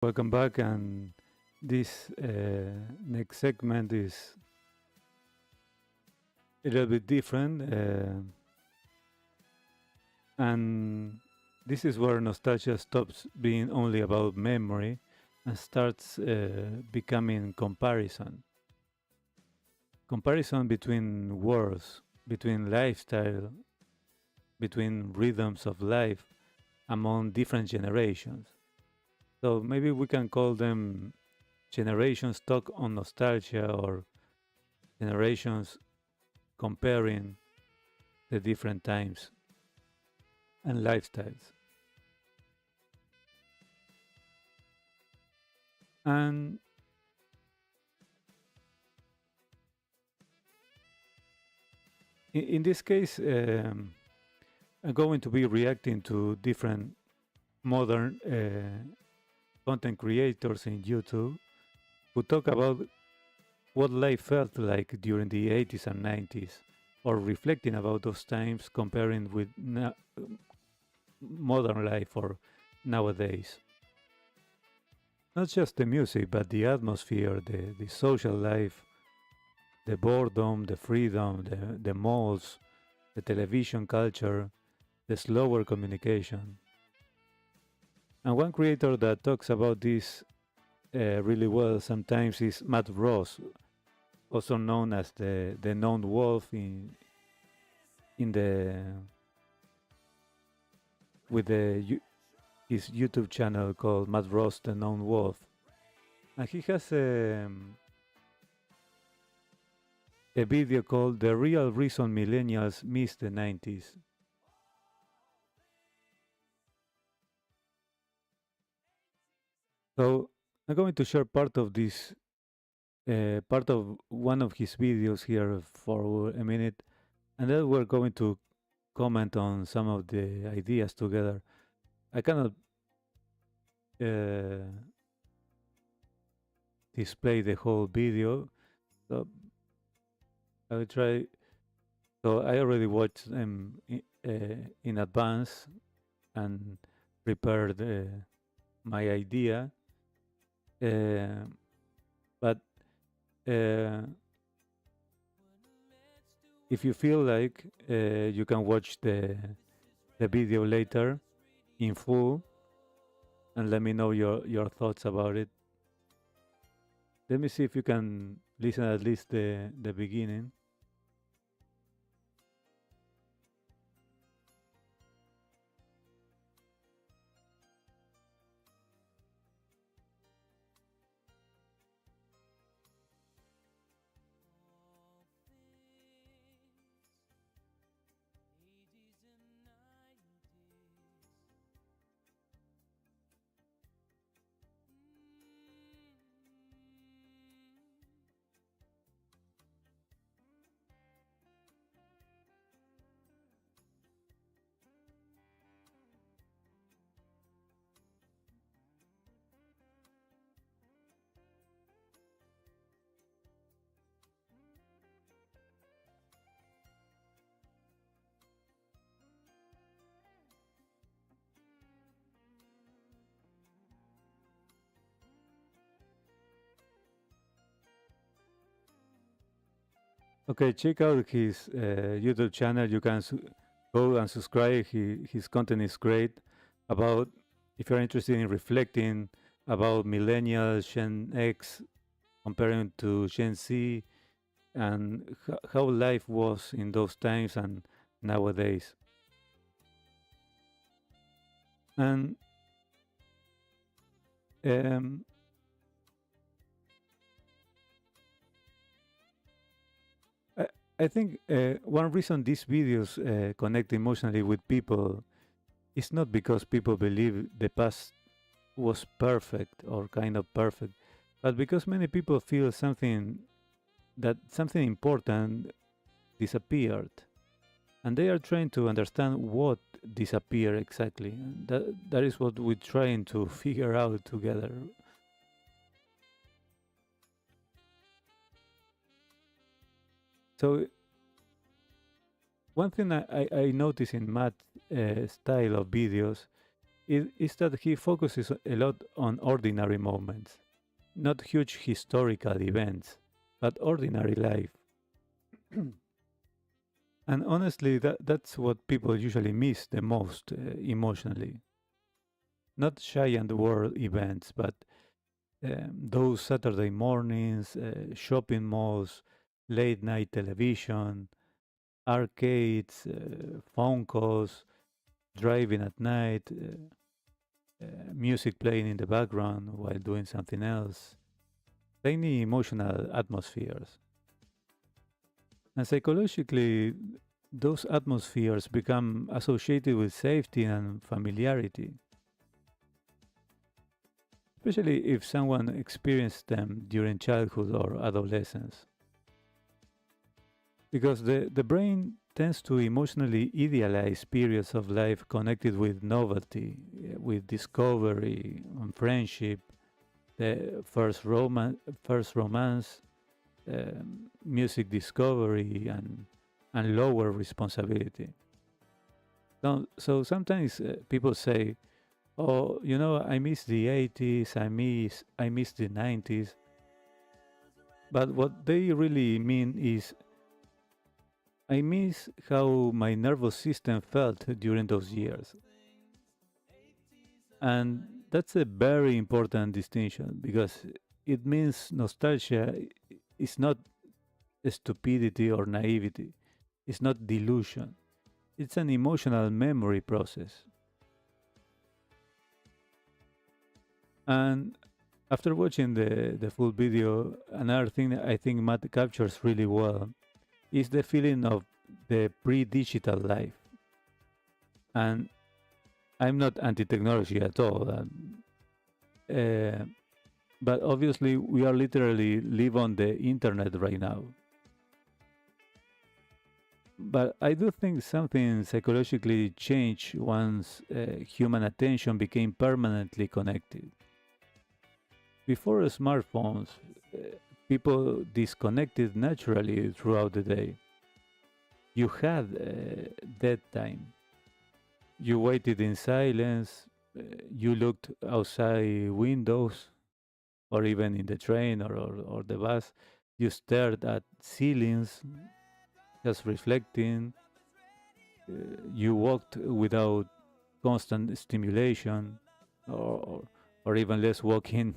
Welcome back, and this next segment is a little bit different, and this is where nostalgia stops being only about memory and starts becoming comparison. Comparison between worlds, between lifestyle, between rhythms of life among different generations. So maybe we can call them generations stuck on nostalgia or generations comparing the different times and lifestyles. And in this case, I'm going to be reacting to different modern content creators in YouTube who talk about what life felt like during the 80s and 90s, or reflecting about those times comparing with modern life or nowadays. Not just the music, but the atmosphere, the social life, the boredom, the freedom, the malls, the television culture, the slower communication. And one creator that talks about this really well sometimes is Matt Ross, also known as the known wolf in the with his YouTube channel called Matt Ross the Known Wolf, and he has a video called "The Real Reason Millennials Miss the 90s." So I'm going to share part of this, part of one of his videos here for a minute, and then we're going to comment on some of the ideas together. I cannot uh, display the whole video, so I will try. So I already watched them in advance and prepared my idea. But if you feel like you can watch the video later in full and let me know your thoughts about it. Let me see if you can listen at least the beginning. Okay, check out his YouTube channel. You can go and subscribe. His content is great. About if you're interested in reflecting about millennials, Gen X, comparing to Gen Z, and how life was in those times and nowadays. And um, I think one reason these videos connect emotionally with people is not because people believe the past was perfect or kind of perfect, but because many people feel something important disappeared, and they are trying to understand what disappeared exactly. And that is what we're trying to figure out together. So one thing I notice in Matt's style of videos is that he focuses a lot on ordinary moments, not huge historical events, but ordinary life. And honestly, that's what people usually miss the most emotionally. Not giant world events, but those Saturday mornings, shopping malls, late night television, arcades, phone calls, driving at night, music playing in the background while doing something else. Tiny emotional atmospheres. And psychologically, those atmospheres become associated with safety and familiarity, especially if someone experienced them during childhood or adolescence. Because the brain tends to emotionally idealize periods of life connected with novelty, with discovery, and friendship, the first romance, music discovery, and lower responsibility. So sometimes people say, "Oh, I miss the 80s, I miss the 90s," but what they really mean is, I miss how my nervous system felt during those years. And that's a very important distinction because it means nostalgia is not stupidity or naivety, it's not delusion, it's an emotional memory process. And after watching the full video, another thing that I think Matt captures really well is the feeling of the pre-digital life. And I'm not anti-technology at all, uh, but obviously we are literally live on the internet right now. But I do think something psychologically changed once human attention became permanently connected. Before smartphones, people disconnected naturally throughout the day. You had dead time. You waited in silence. You looked outside windows, or even in the train or the bus. You stared at ceilings, just reflecting. You walked without constant stimulation, or, or even less walking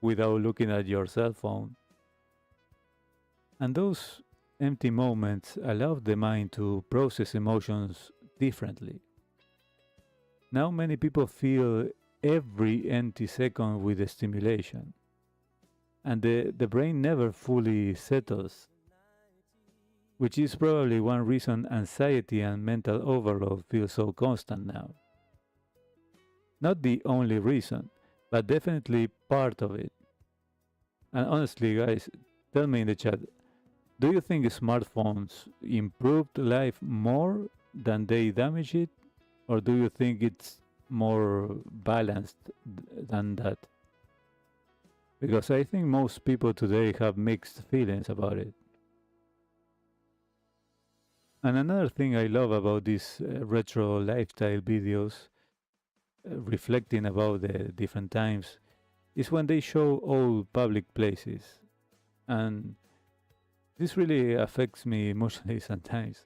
without looking at your cell phone. And those empty moments allow the mind to process emotions differently. Now, many people feel every empty second with the stimulation, and the brain never fully settles, which is probably one reason anxiety and mental overload feel so constant now. Not the only reason, but definitely part of it. And honestly, guys, tell me in the chat, do you think smartphones improved life more than they damaged it? Or do you think it's more balanced than that? Because I think most people today have mixed feelings about it. And another thing I love about these retro lifestyle videos, reflecting about the different times, is when they show old public places. And this really affects me emotionally sometimes.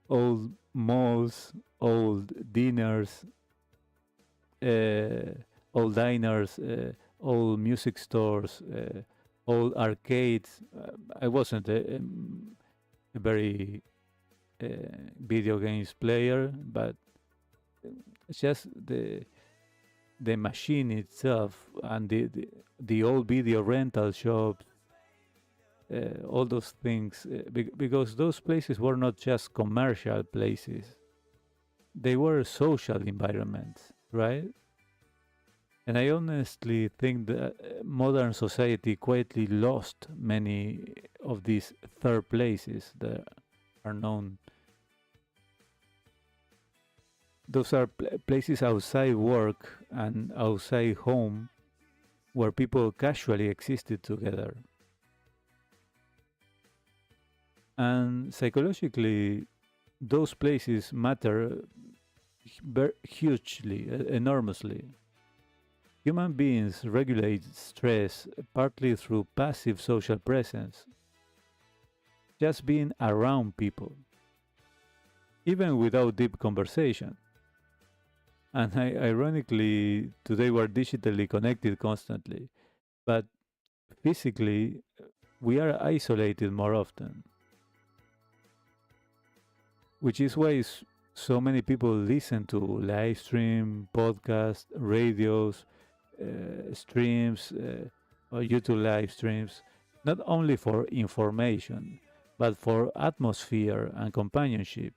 Old malls, old dinners, uh, old diners, old music stores, old arcades. I wasn't a very uh, video games player, but it's just the machine itself and the old video rental shops, all those things, because those places were not just commercial places; they were social environments, right? And I honestly think that modern society quietly lost many of these third places that are known. Those are places outside work and outside home where people casually existed together. And psychologically, those places matter hugely, enormously. Human beings regulate stress partly through passive social presence, just being around people, even without deep conversation. And ironically, today we're digitally connected constantly, but physically we are isolated more often, which is why so many people listen to live stream, podcasts, radios, streams, or YouTube live streams, not only for information, but for atmosphere and companionship.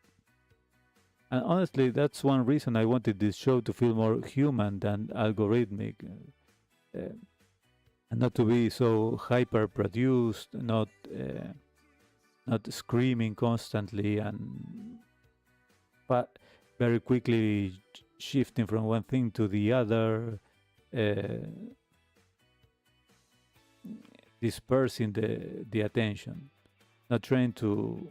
And honestly, that's one reason I wanted this show to feel more human than algorithmic, and not to be so hyper produced, not screaming constantly and but very quickly shifting from one thing to the other, uh, dispersing the attention, not trying to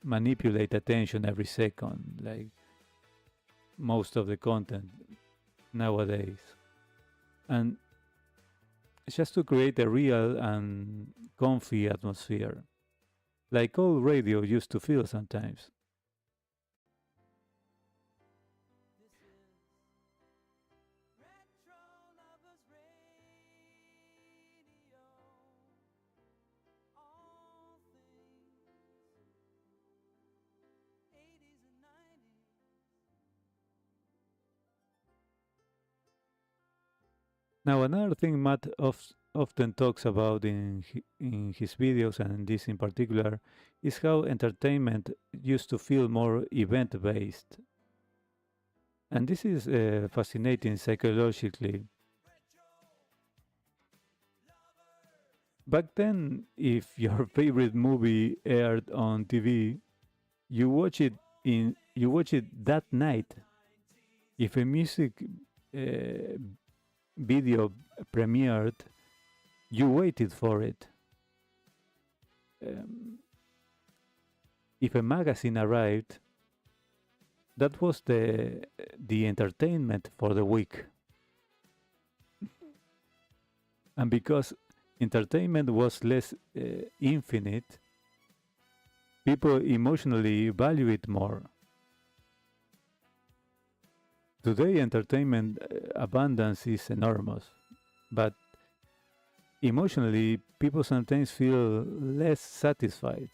manipulate attention every second like most of the content nowadays. And just to create a real and comfy atmosphere, like old radio used to feel sometimes. RetroLovers Radio. All things 80s and 90s. Now, another thing Matt often talks about in his videos, and in this in particular, is how entertainment used to feel more event based. And this is fascinating psychologically. Back then, if your favorite movie aired on TV, you watch it that night. If a music uh, video premiered, you waited for it. Um, if a magazine arrived, that was the entertainment for the week. And because entertainment was less infinite, people emotionally value it more. Today, entertainment abundance is enormous, but emotionally, people sometimes feel less satisfied.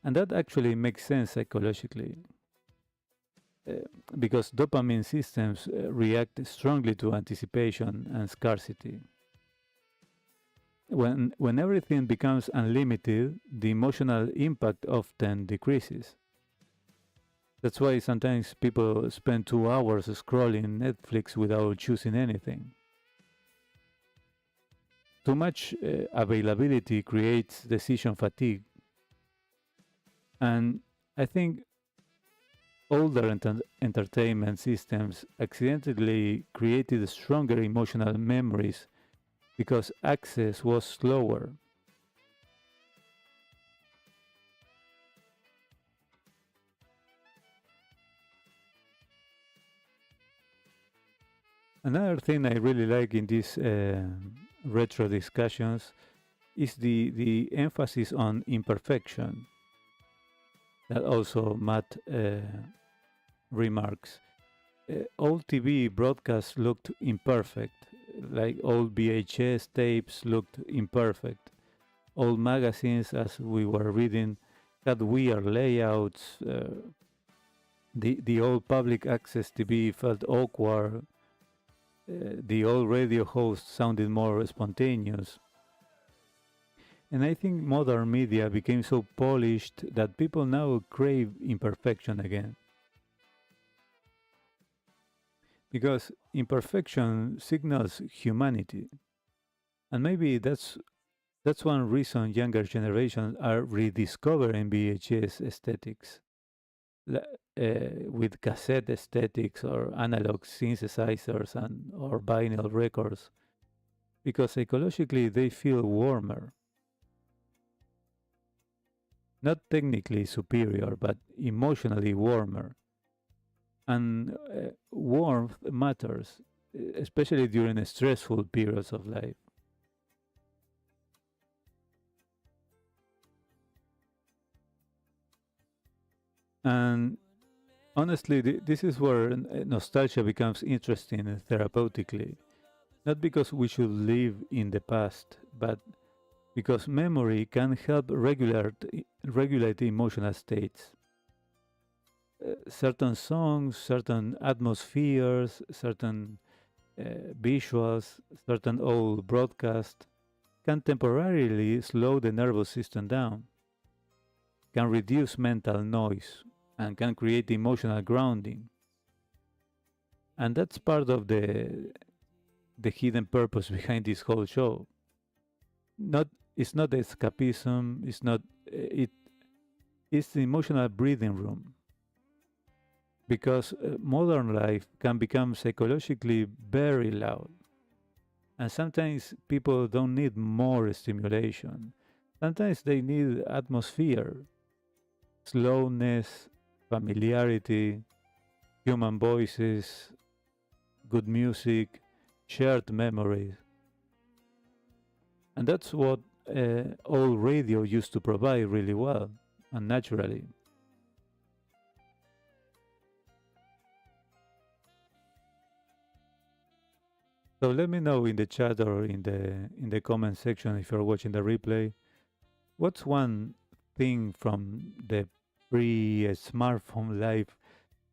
And that actually makes sense psychologically, uh, because dopamine systems react strongly to anticipation and scarcity. When everything becomes unlimited, the emotional impact often decreases. That's why sometimes people spend 2 hours scrolling Netflix without choosing anything. Too much availability creates decision fatigue. And I think older entertainment systems accidentally created stronger emotional memories because access was slower. Another thing I really like in these retro discussions is the emphasis on imperfection that also Matt remarks. Old TV broadcasts looked imperfect, like old VHS tapes looked imperfect. Old magazines, as we were reading, had weird layouts. The old public access TV felt awkward. The old radio host sounded more spontaneous. And I think modern media became so polished that people now crave imperfection again. Because imperfection signals humanity. And maybe that's one reason younger generations are rediscovering VHS aesthetics with cassette aesthetics or analog synthesizers and or vinyl records because psychologically they feel warmer, not technically superior but emotionally warmer. And warmth matters, especially during stressful periods of life. And honestly, this is where nostalgia becomes interesting therapeutically. Not because we should live in the past, but because memory can help regulate emotional states. Certain songs, certain atmospheres, certain visuals, certain old broadcasts can temporarily slow the nervous system down, can reduce mental noise, and can create emotional grounding. And that's part of the hidden purpose behind this whole show. Not It's not escapism. It's the emotional breathing room. Because modern life can become psychologically very loud, and sometimes people don't need more stimulation. Sometimes they need atmosphere, slowness, familiarity, human voices, good music, shared memories. And that's what old radio used to provide really well and naturally. So let me know in the chat or in the comment section if you're watching the replay. What's one thing from the pre-smartphone life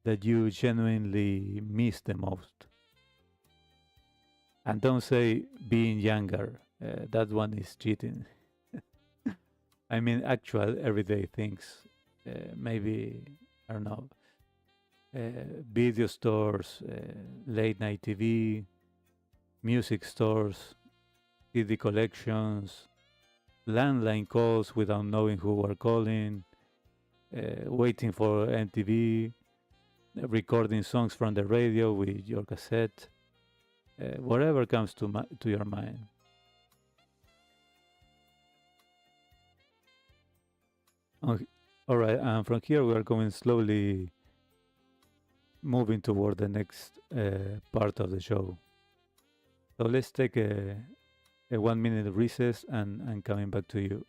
that you genuinely miss the most? And don't say being younger. That one is cheating. I mean actual everyday things. Maybe, I don't know, video stores, late night TV, music stores, CD collections, landline calls without knowing who were calling, waiting for MTV, recording songs from the radio with your cassette, whatever comes to your mind. Okay. All right, and from here we are going slowly moving toward the next part of the show. So let's take a 1 minute recess and coming back to you.